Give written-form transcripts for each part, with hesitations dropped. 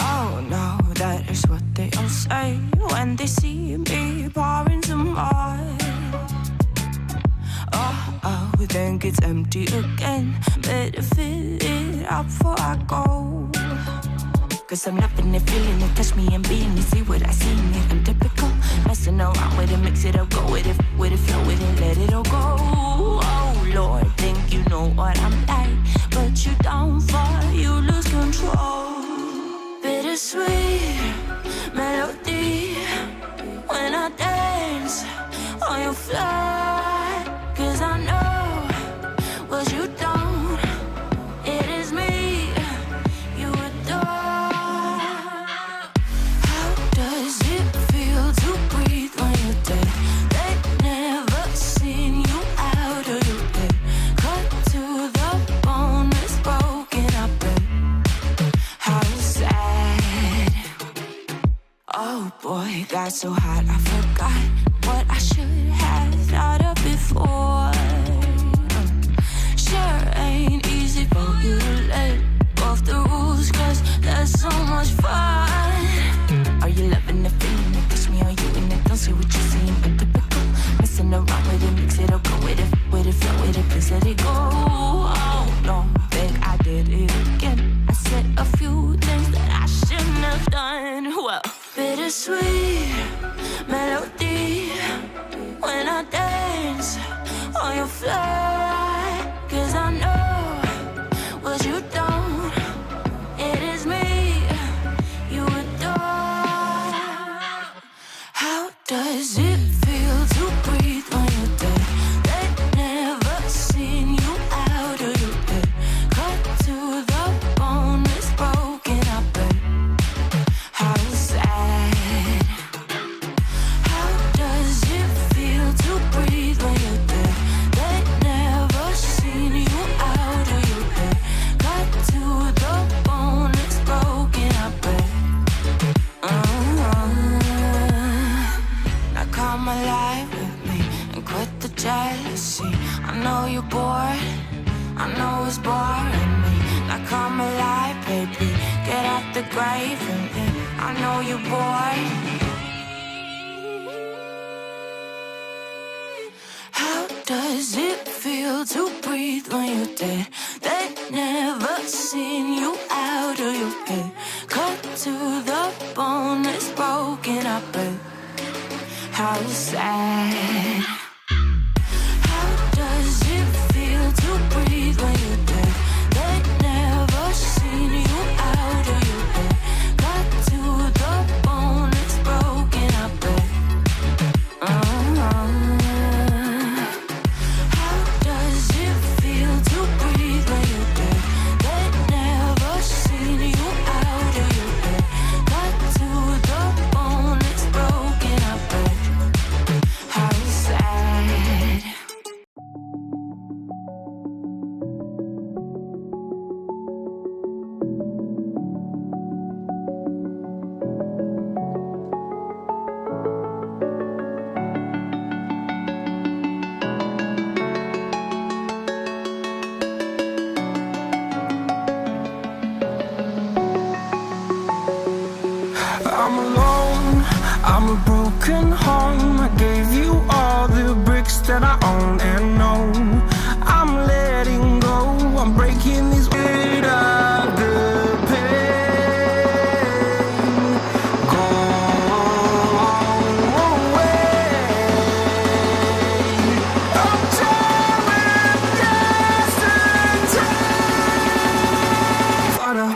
Oh no, that is what they all say when they see me pouring some more. Oh, then it's empty again. Better fill it up before I go. Cause I'm loving it, feeling it, touch me and being it. See what I see in it, I'm typical. Messing around with it, mix it up, go with it, flow with it, let it all go. Oh Lord, think you know what I'm like, but you don't fall, you lose control. Bittersweet melody when I dance on your fly. Cause I know what you don't, it is me you adore. How does it feel to breathe when you're dead? They've never seen you out of your bed. Cut to the bone, it's broken, I bet. How sad. Oh boy, got so hot I forgot what I should have thought of before. Sure ain't easy for you to let go of the rules, cause that's so much fun. Are you loving the feeling it? Touch me, are you in it? Don't say what you're saying, but typical. Messing around with it, mix it up, go with it, flow with it, please let it go. Oh no, think I did it again. I said a few things that I shouldn't have done. Well, bittersweet melody when I dance on your fly. Cause I know what you don't, it is me you adore. How does it feel to breathe when you're dead? They've never seen you out of your bed. Cut to the bone, it's broken, I bet. How sad. How does it feel to breathe when you're dead? They've never seen you out of your bed. Cut to the bone, it's broken, I bet. Now come alive with me and quit the jealousy. I know you're bored, I know it's boring me. Now come alive, baby, get out the grave and live. I know you're bored. How does it feel to breathe when you're dead? They've never seen you out of your head. Cut to the bone, it's broken, I bet. How sad. How does it feel to breathe when you're dead? They've never seen you out of your head. Cut to the bone, it's broken, I bet. How does it feel to breathe when you're dead? They've never seen you out of your head. Cut to the bone, it's broken, I bet. How sad. I'm alone, I'm a broken home. I gave you all the bricks that I own and know. I'm letting go, I'm breaking these weight of the pain. Go away. I'm tearing yesterday. Water.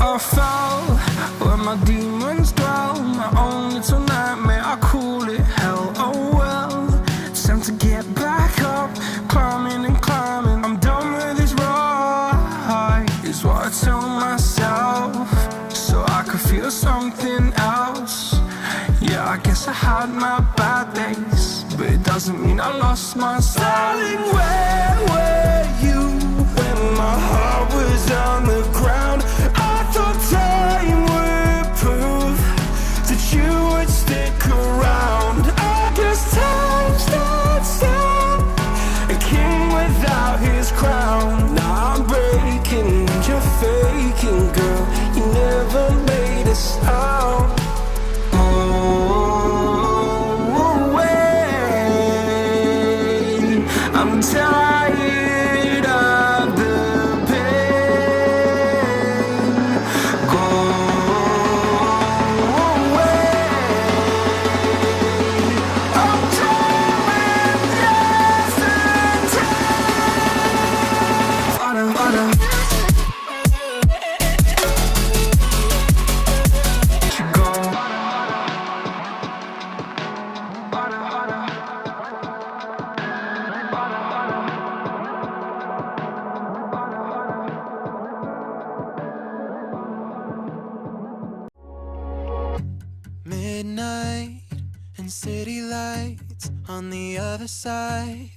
I fell where my demons dwell. My own little nightmare, I call it hell. Oh well, it's time to get back up. Climbing and climbing, I'm done with this ride, is what I tell myself, so I could something else. Yeah, I guess I had my bad days, but doesn't mean I lost my style. Darling, where were you when my heart was on the ground? I thought time would prove that you would stick around. I guess time stands still, a king without his crown. Now I'm breaking and you're faking, girl. You never made a sound. I'm tired of the pain. Go away. I'm tired of yesterday. Father. Midnight and city lights on the other side.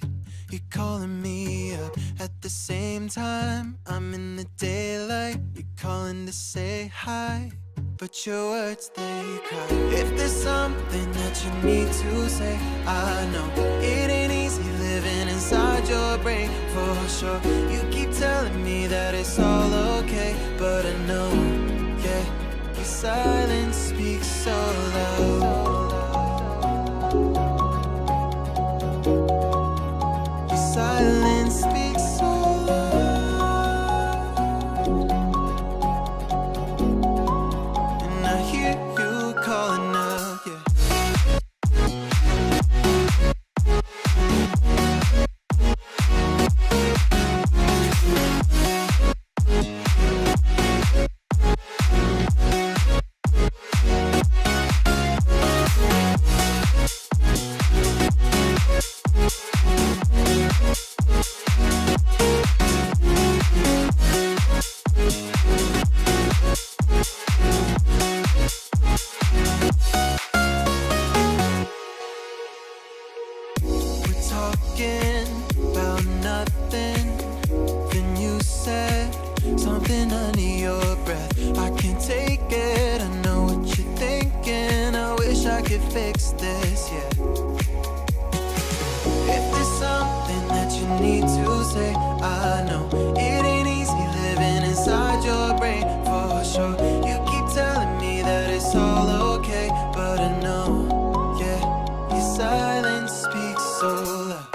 You're calling me up at the same time. I'm in the daylight. You're calling to say hi, but your words, they cry. If there's something that you need to say, I know it ain't easy living inside your brain, for sure. You keep telling me that it's all okay, but I know, yeah, your silence speaks so loud. Your silence speaks so loud, and I hear you calling out, yeah. Talking about nothing, then you said something under your breath. I can't take it, I know what you're thinking. I wish I could fix this, yeah. If there's something that you need to say, I know it ain't easy living inside your brain, for sure. You keep telling me that it's all okay, but I know, yeah, your silence speaks so loud.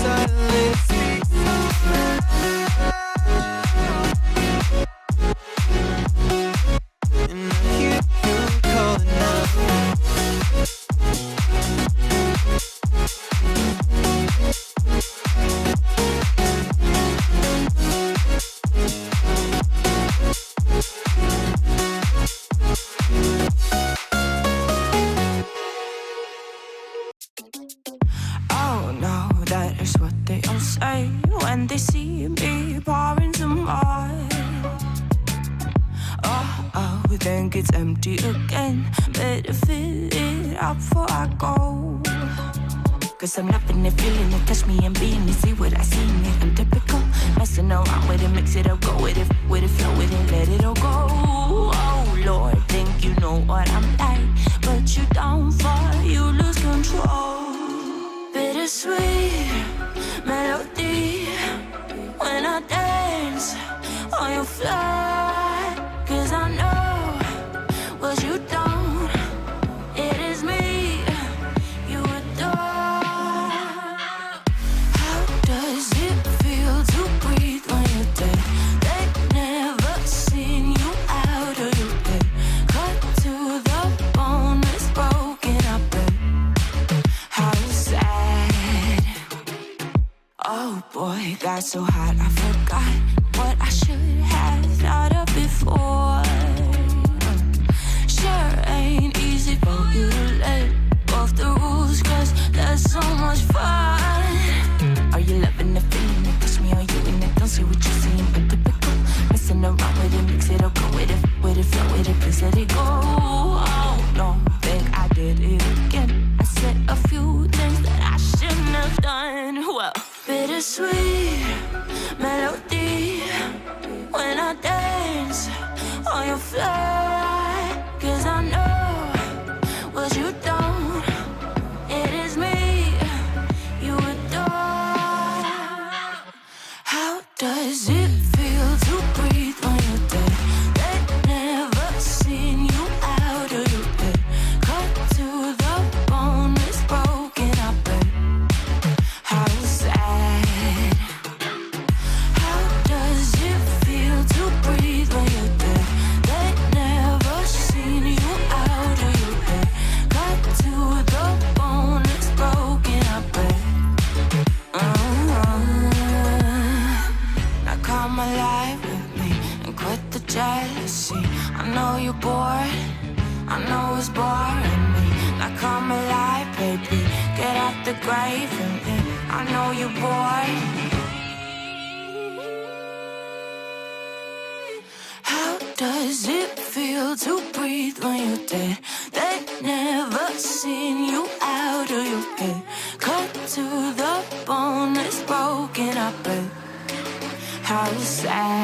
Silence speaks so loud, and I hear you calling out. Oh no, that is what they all say when they see me pouring some wine. Oh, think it's empty again. Better fill it up before I go. Cause I'm loving it, feeling it, touch me and being it. See what I see in it, I'm typical. Messing around with it, mix it up, go with it, flow with it, let it all go. Oh Lord, think you know what I'm like, but you don't fall, you lose control. Bittersweet melody when I dance on your fly. Cause I know what you don't, it is me you adore. How does it feel to breathe when you're dead? They've never seen you out of your bed. Cut to the bone, it's broken up and how sad. Oh boy, got so hot I forgot what I should have thought of before. Sure ain't easy for you to let go of the rules, cause that's so much fun. Are you loving the feeling it? Touch me, are you in it? Don't say what you're seeing, but typical. Messing around with it, mix it up, go with it, flow with it, please let it go. I know it's boring me, like I'm alive, baby. Get out the grave and then I know you're bored. How does it feel to breathe when you're dead? They never seen you out of your head. Cut to the bone, it's broken, I bet. How sad.